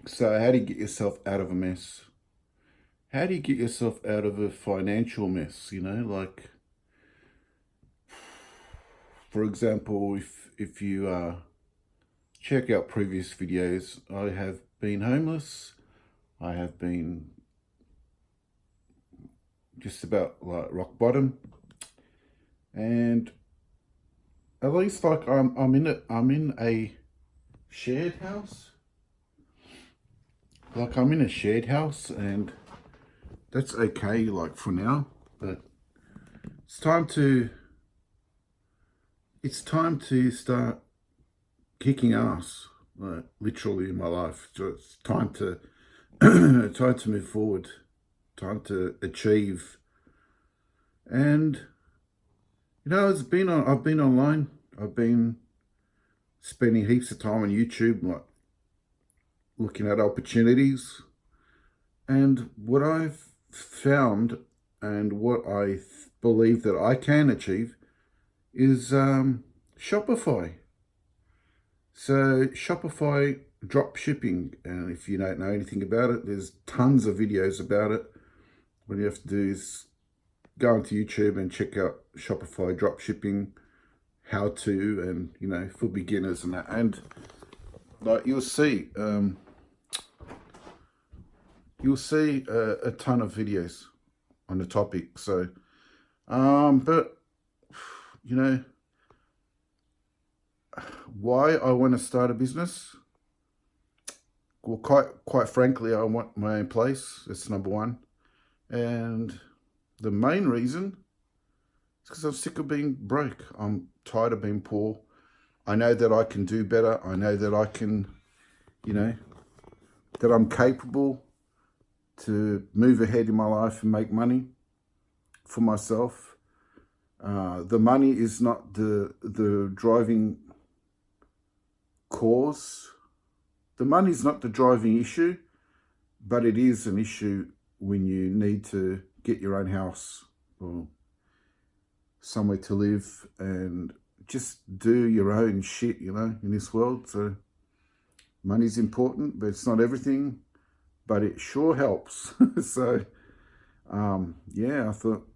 So how do you get yourself out of a mess? How do you get yourself out of a financial mess? Like, for example, if you check out previous videos, I have been homeless. I have been just about like rock bottom, and at least like I'm in a shared house. Like I'm in a shared house, and that's okay. Like for now, but it's time to it's time to start kicking ass, like literally in my life. So it's time to time to move forward, time to achieve. And I've been online. I've been spending heaps of time on YouTube, like looking at opportunities. And what I've found and what I believe that I can achieve is Shopify. So Shopify Dropshipping, and if you don't know anything about it, there's tons of videos about it. What you have to do is go onto YouTube and check out Shopify Dropshipping, how to, and for beginners and that. And like you'll see a ton of videos on the topic. So, but why I want to start a business? Well, quite frankly, I want my own place. That's number one. And the main reason is because I'm sick of being broke. I'm tired of being poor. I know that I can do better. I know that I can, that I'm capable to move ahead in my life and make money for myself. The money is not the driving cause. The money is not the driving issue, but it is an issue when you need to get your own house or somewhere to live and just do your own shit, in this world. So money's important, but it's not everything, but it sure helps. So, I thought,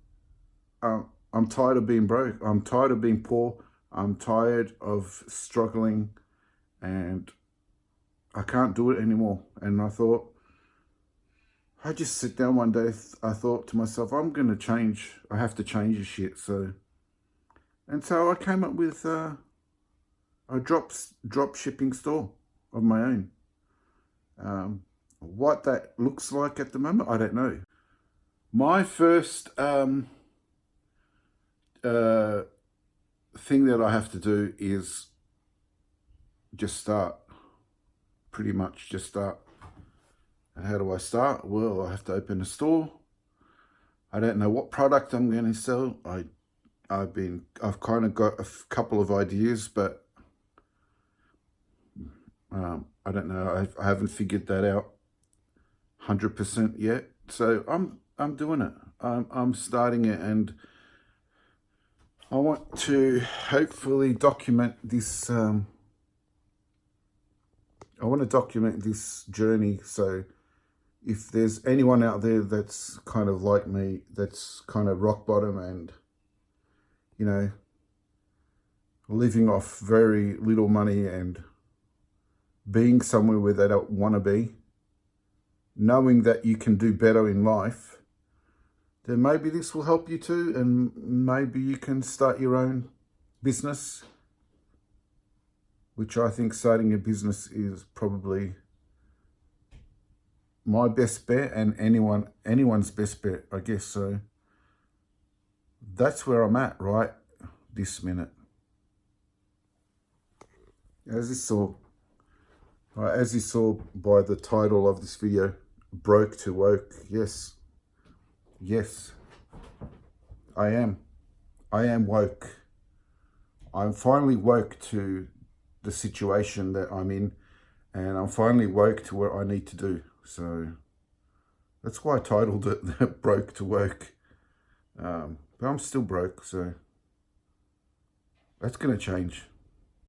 I'm tired of being broke. I'm tired of being poor. I'm tired of struggling, and I can't do it anymore. And I thought, I just sit down one day, I thought to myself, I'm going to change. I have to change this shit. So I came up with a drop shipping store of my own. What that looks like at the moment, I don't know. My first thing that I have to do is just start. Pretty much just start. And how do I start? Well, I have to open a store. I don't know what product I'm going to sell. I've kind of got a couple of ideas, but I don't know. I haven't figured that out 100% yet. So I'm doing it. I'm starting it, and I want to hopefully document this. I want to document this journey. So if there's anyone out there that's kind of like me, that's kind of rock bottom and, living off very little money and being somewhere where they don't want to be, knowing that you can do better in life, then maybe this will help you too. And maybe you can start your own business, which I think starting a business is probably my best bet and anyone's best bet, I guess. So that's where I'm at right this minute. As you saw by the title of this video, broke to woke. Yes, I am woke. I'm finally woke to the situation that I'm in, and I'm finally woke to what I need to do. So that's why I titled it Broke to Woke. But I'm still broke, so that's going to change.